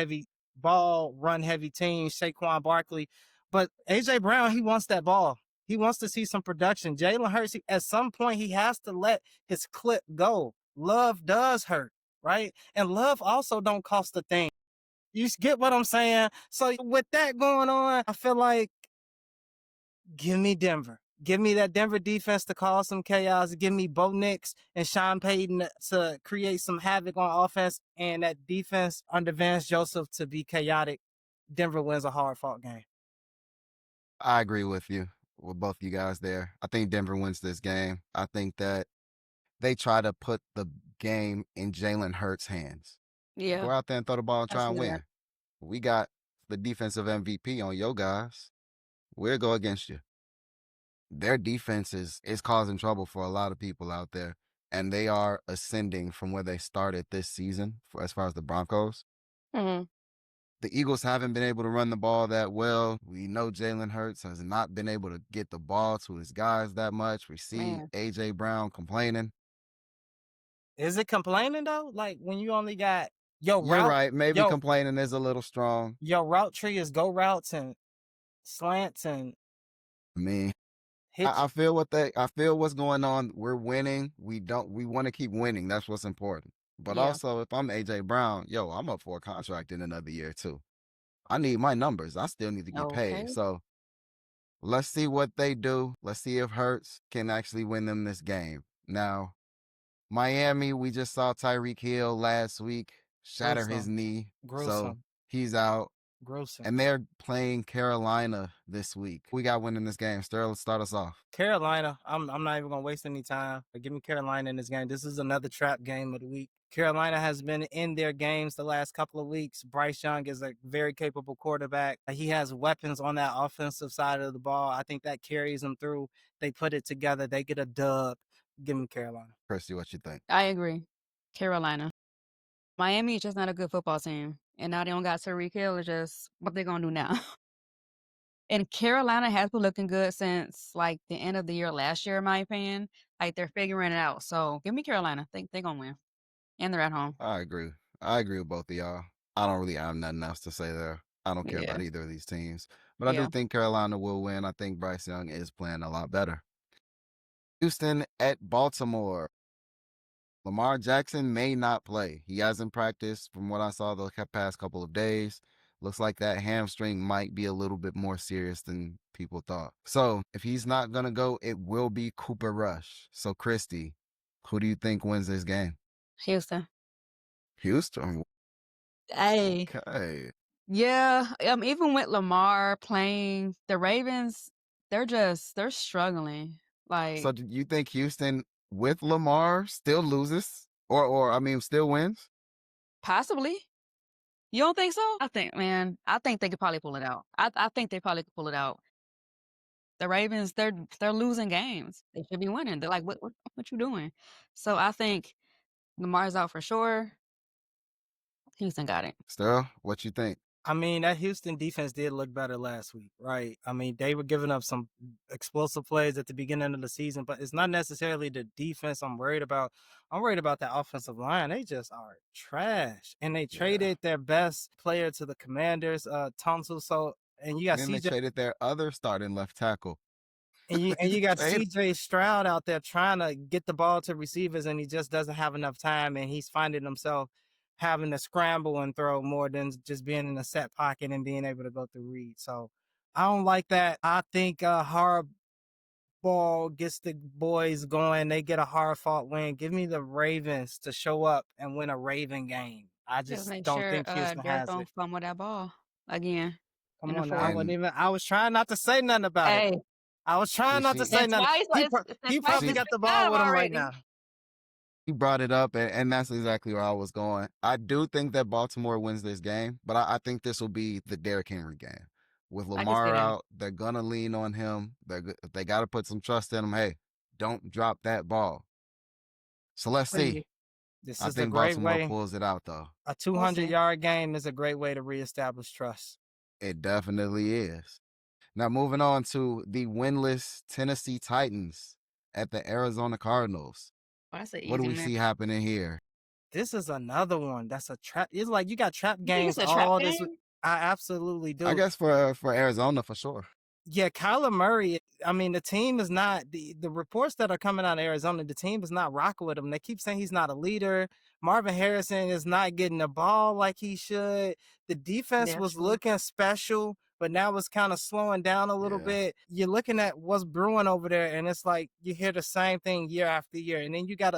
run heavy team, Saquon Barkley. But AJ Brown, he wants that ball. He wants to see some production. Jalen Hurts, at some point, he has to let his clip go. Love does hurt, right? And love also don't cost a thing. You get what I'm saying? So with that going on, I feel like give me Denver. Give me that Denver defense to cause some chaos. Give me Bo Nix and Sean Payton to create some havoc on offense, and that defense under Vance Joseph to be chaotic. Denver wins a hard-fought game. I agree with you, with both you guys there. I think Denver wins this game. I think that they try to put the game in Jalen Hurts' hands. Yeah, Go out there and throw the ball and I try and see win. that. We got the defensive MVP on your guys. We'll go against you. Their defense is causing trouble for a lot of people out there, and they are ascending from where they started this season as far as the Broncos. Mhm. The Eagles haven't been able to run the ball that well. We know Jalen Hurts has not been able to get the ball to his guys that much. We see Man. A.J. Brown complaining. Is it complaining though? Like when you only got your You're route, right. Maybe yo, complaining is a little strong. your route tree is go routes and slants and I mean, I feel I feel what's going on. We're winning. We want to keep winning. That's what's important. But Yeah. also, if I'm AJ Brown, yo, I'm up for a contract in another year too. I need my numbers. I still need to get paid. Okay. So let's see what they do. Let's see if Hurts can actually win them this game. Now, Miami, we just saw Tyreek Hill last week shatter his Gruesome. knee. So Gruesome. he's out. Gruesome. And they're playing Carolina this week. We got winning this game. Sterling, start us off. Carolina, I'm not even gonna waste any time. Give me Carolina in this game. This is another trap game of the week. Carolina has been in their games the last couple of weeks. Bryce Young is a very capable quarterback. He has weapons on that offensive side of the ball. I think that carries them through. They put it together. They get a dub. Give me Carolina. Kirsty, what you think? I agree. Carolina. Miami is just not a good football team. And now they don't got Tyreek Hill. It's just what they gonna do now. And Carolina has been looking good since like the end of the year last year, in my opinion. Like they're figuring it out. So give me Carolina. Think they're gonna win. And they're at home. I agree. I agree with both of y'all. I don't really have nothing else to say there. I don't care Yeah. about either of these teams. But I do Yeah. think Carolina will win. I think Bryce Young is playing a lot better. Houston at Baltimore. Lamar Jackson may not play. He hasn't practiced from what I saw the past couple of days. Looks like that hamstring might be a little bit more serious than people thought. So if he's not going to go, it will be Cooper Rush. So, Christy, who do you think wins this game? Houston. Houston. Hey. Okay. Yeah. Even with Lamar playing, the Ravens, they're struggling. Like So do you think Houston with Lamar still loses? Or I mean still wins? possibly. You don't think so? I think they could probably pull it out. I think they probably could pull it out. The Ravens, they're losing games. They should be winning. They're like, what you doing? So I think Lamar's out for sure. Houston got it. Still, what you think? I mean, that Houston defense did look better last week, right? I mean, they were giving up some explosive plays at the beginning of the season, but it's not necessarily the defense I'm worried about. I'm worried about the offensive line. They just are trash. And they Yeah. traded their best player to the Commanders, Tonsil. So, and you got Then they CJ. traded their other starting left tackle. And you got Trade- CJ Stroud out there trying to get the ball to receivers, and he just doesn't have enough time, and he's finding himself having to scramble and throw more than just being in a set pocket and being able to go through reads. So I don't like that. I think Hardball gets the boys going. They get a hard fought win. Give me the Ravens to show up and win a Raven game. I Just just make don't sure think Houston Derek has don't it. fumble that ball again in Come the on now. fourth. I was trying not to say nothing about it. Hey, I was trying not to say and nothing. He probably She- got the ball with him right now. He brought it up, and that's exactly where I was going. I do think that Baltimore wins this game, but I think this will be the Derrick Henry game. With I can see Lamar that. out, they're gonna lean on him. They got to put some trust in him. Hey, don't drop that ball. So let's see. This I is a think great Baltimore way. pulls it out, though. A 200-yard game is a great way to reestablish trust. It definitely is. Now, moving on to the winless Tennessee Titans at the Arizona Cardinals. Oh, that's an What do easy we win. see happening here? This is another one that's a trap. It's like you got trap You think games it's a trap all this game? week. I absolutely do. I guess for Arizona, for sure. Yeah, Kyler Murray. I mean, the team is not the reports that are coming out of Arizona. The team is not rocking with him. They keep saying he's not a leader. Marvin Harrison is not getting the ball like he should. The defense Yeah, was true. looking special, but now it's kind of slowing down a little Yeah. bit. You're looking at what's brewing over there, and it's like you hear the same thing year after year. And then you got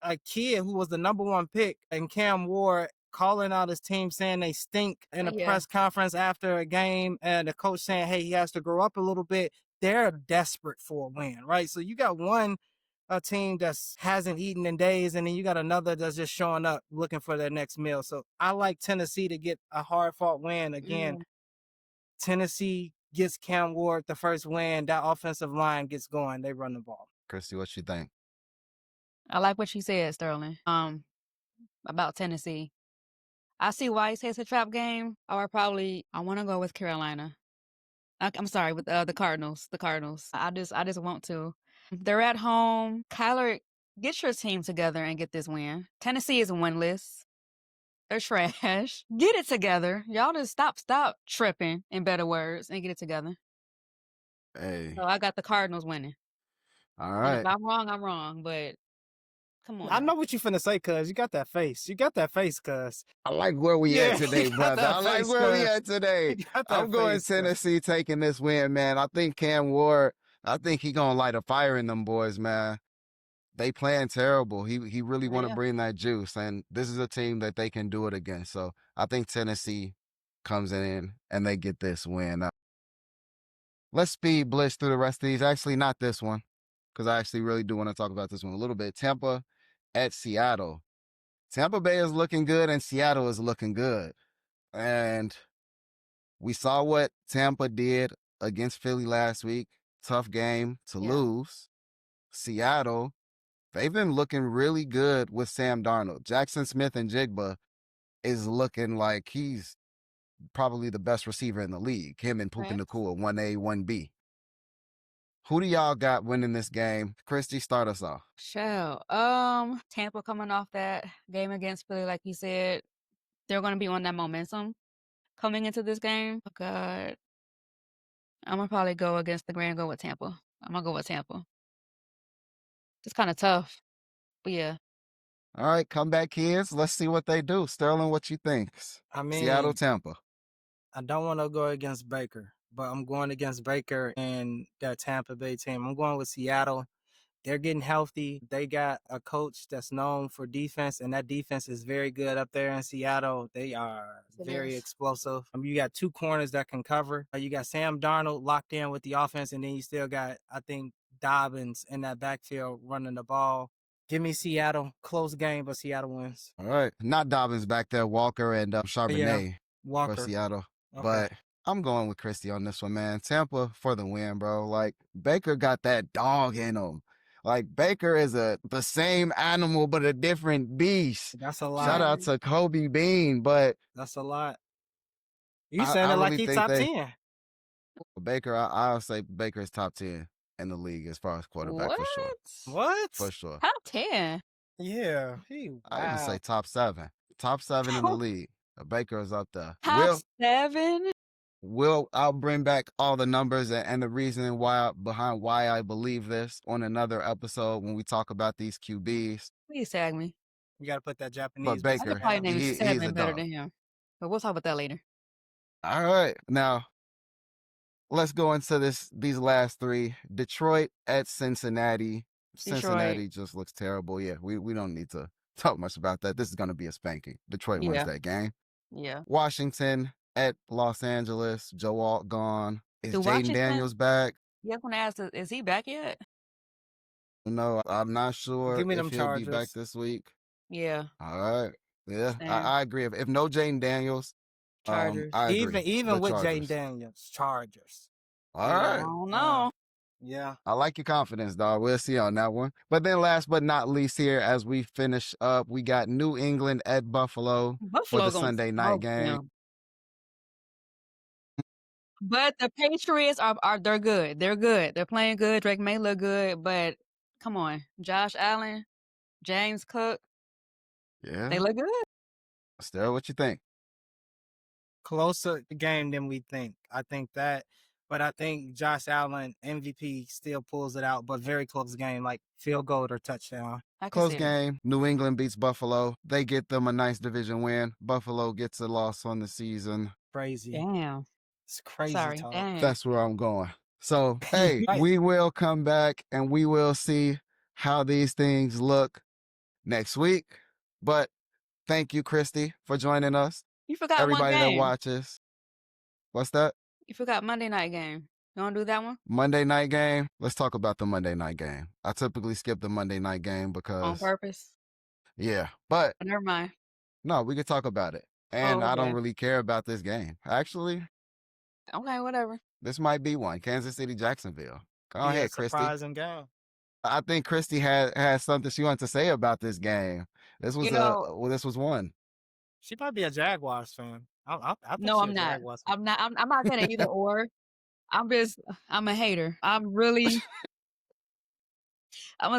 a kid who was the number one pick in Cam Ward calling out his team saying they stink in a Yeah. press conference after a game, and the coach saying, hey, he has to grow up a little bit. They're desperate for a win, right? So you got one team that hasn't eaten in days, and then you got another that's just showing up looking for their next meal. So I like Tennessee to get a hard-fought win. Again, Tennessee gets Cam Ward the first win. That offensive line gets going. They run the ball. Christy, what you think? I like what you said, Sterling. About Tennessee. I see why he says it's a trap game. Or I want to go with Carolina. I'm sorry, with the Cardinals. The Cardinals. I just want to. They're at home. Kyler, get your team together and get this win. Tennessee is winless. They're trash. Get it together. Y'all just stop tripping, in better words, and get it together. Hey, So I got the Cardinals winning. all And if right. I'm wrong, I'm wrong. But come on I now. know what you finna say, cuz. You got that face. You got that face, cuz. I like where we at Yeah, today, you got brother. I that like face, where we cuz. at today. You got I'm that going face, cuz. Tennessee taking this win, man. I think Cam Ward, I think he gonna light a fire in them boys, man. They playing terrible. He really want to Yeah. bring that juice, and this is a team that they can do it against. So I think Tennessee comes in and they get this win. Let's speed blitz through the rest of these. Actually, not this one, because I actually really do want to talk about this one a little bit. Tampa at Seattle. Tampa Bay is looking good, and Seattle is looking good. And we saw what Tampa did against Philly last week. Tough game to Yeah. lose. Seattle, they've been looking really good with Sam Darnold. Jackson Smith and Jigba is looking like he's probably the best receiver in the league. Him and Puka Okay. Nacua, 1A, 1B. Who do y'all got winning this game? Christy, start us off. Shell. Tampa coming off that game against Philly, like you said, they're gonna be on that momentum coming into this game. Oh God. I'm gonna probably go against the grain and go with Tampa. I'm gonna go with Tampa. It's kind of tough, but yeah. All right, come back, kids. Let's see what they do. Sterling, what you think? I Seattle, mean, Tampa. I don't want to go against Baker, but I'm going against Baker and that Tampa Bay team. I'm going with Seattle. They're getting healthy. They got a coach that's known for defense, and that defense is very good up there in Seattle. They are It very is. explosive. You got two corners that can cover. You got Sam Darnold locked in with the offense, and then you still got, I think, Dobbins in that backfield running the ball. Give me Seattle. Close game, but Seattle wins. All right. Not Dobbins back there, Walker and Yeah, Charbonnet for Walker. Seattle. Okay. But I'm going with Christy on this one, man. Tampa for the win, bro. Like, Baker got that dog in him. Like, Baker is the same animal, but a different beast. That's a Shout lot. out to Kobe Bean, but That's a lot. You I saying it like really he think top they 10. Baker. I'll say Baker is top 10 in the league as far as quarterback What? for sure. What? For sure. Top 10. Yeah. I even say top 7. Top 7 in the league. Baker is up there. Top 7? I'll bring back all the numbers and the reason behind why I believe this on another episode when we talk about these QBs. Please tag me. You got to put that But Japanese. I could Baker, probably name he's 7 a better dog. than him. But we'll talk about that later. All right, now let's go into these last 3. Detroit at Cincinnati. Cincinnati just looks terrible. Yeah, we don't need to talk much about that. This is going to be a spanking. Detroit wins that game. Yeah. Washington at Los Angeles. Joe Alt gone. Is Jaden Washington, Daniels back? yeah, I'm gonna ask, is he back yet? No, I'm not sure Give me if them he'll be back Chargers. this week. Yeah. All right. Yeah, Same. I agree. If no Jaden Daniels, Chargers. I agree. Even The with Jaden Chargers. Daniels, Chargers. All Yeah. I right. don't know. Yeah. I like your confidence, dog. We'll see on that one. But then last but not least here, as we finish up, we got New England at Buffalo for Buffalo the gonna Sunday night smoke game. them. But the Patriots they're good. They're good. They're playing good. Drake may look good, but come on. Josh Allen, James Cook, they Yeah. look good. Still, what you think? Closer game than we think. I think that. But I think Josh Allen, MVP, still pulls it out, but very close game, like field goal or touchdown. I can Close see it. game. New England beats Buffalo. They get them a nice division win. Buffalo gets a loss on the season. Crazy. Damn. It's crazy Sorry. talk. Damn. That's where I'm going. So, hey, Right. we will come back and we will see how these things look next week. But thank you, Christy, for joining us. You forgot Everybody one that game. watches. What's that? You forgot Monday night game. You want to do that one? Monday night game. Let's talk about the Monday night game. I typically skip the Monday night game On because, purpose? yeah, but Never mind. no, we could talk about it. And I don't okay. really care about this game. Actually, Okay, whatever. this might be one. Kansas City, Jacksonville. Go Yeah, ahead, Christy. surprising game. I think Christy had something she wanted to say about this game. This was this was one. She might be a Jaguars fan. I think No, she I'm a not. Jaguars fan. I'm not saying either or. I'm a hater. I'm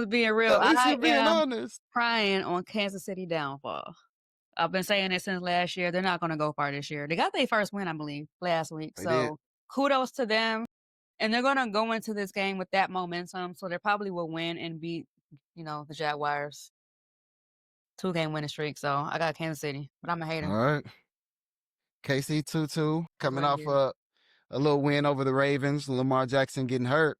being real. At least I you're being am honest. crying on Kansas City downfall. I've been saying it since last year. They're not going to go far this year. They got their first win, I believe, last week. They So did. kudos to them. And they're gonna go into this game with that momentum, so they probably will win and beat, the Jaguars. 2-game winning streak. So I got Kansas City, but I'm a hater. All right. KC 2-2 coming Right off here. a little win over the Ravens. Lamar Jackson getting hurt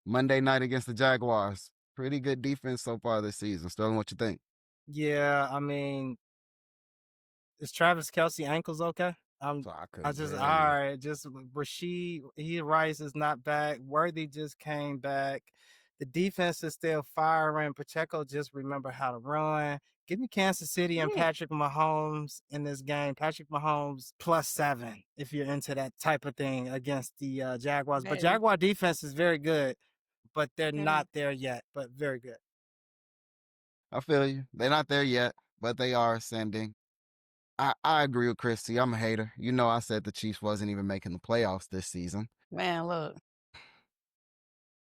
Monday night against the Jaguars. Pretty good defense so far this season. Sterling, what you think? Yeah, I mean, is Travis Kelce ankles okay? So I I couldn't just tell all you. right. Just Rice is not back. Worthy just came back. The defense is still firing. Pacheco just remember how to run. Give me Kansas City and Yeah. Patrick Mahomes in this game. Patrick Mahomes +7 if you're into that type of thing against the Jaguars. But That is, Jaguar defense is very good, but they're that not is. there yet. But very good. I feel you. They're not there yet, but they are ascending. I agree with Christy. I'm a hater. You know, I said the Chiefs wasn't even making the playoffs this season. Man, look.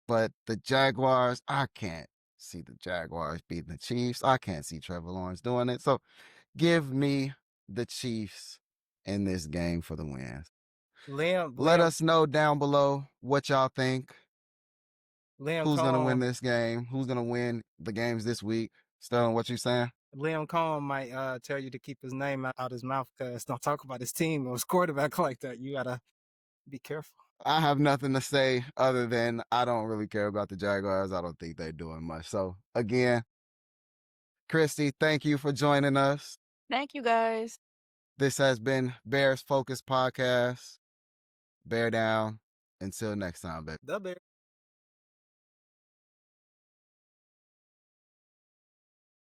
But the Jaguars, I can't see the Jaguars beating the Chiefs. I can't see Trevor Lawrence doing it. So give me the Chiefs in this game for the wins. Let Liam us know down below what y'all think. Liam Who's going to win Cohen this game? Who's going to win the games this week? Sterling, what you saying? Liam Cohen might tell you to keep his name out his mouth because don't talk about his team or his quarterback like that. You gotta be careful. I have nothing to say other than I don't really care about the Jaguars. I don't think they're doing much. So again, Christy, thank you for joining us. Thank you guys. This has been Bears Focus Podcast. Bear down. Until next time, baby. The Bears.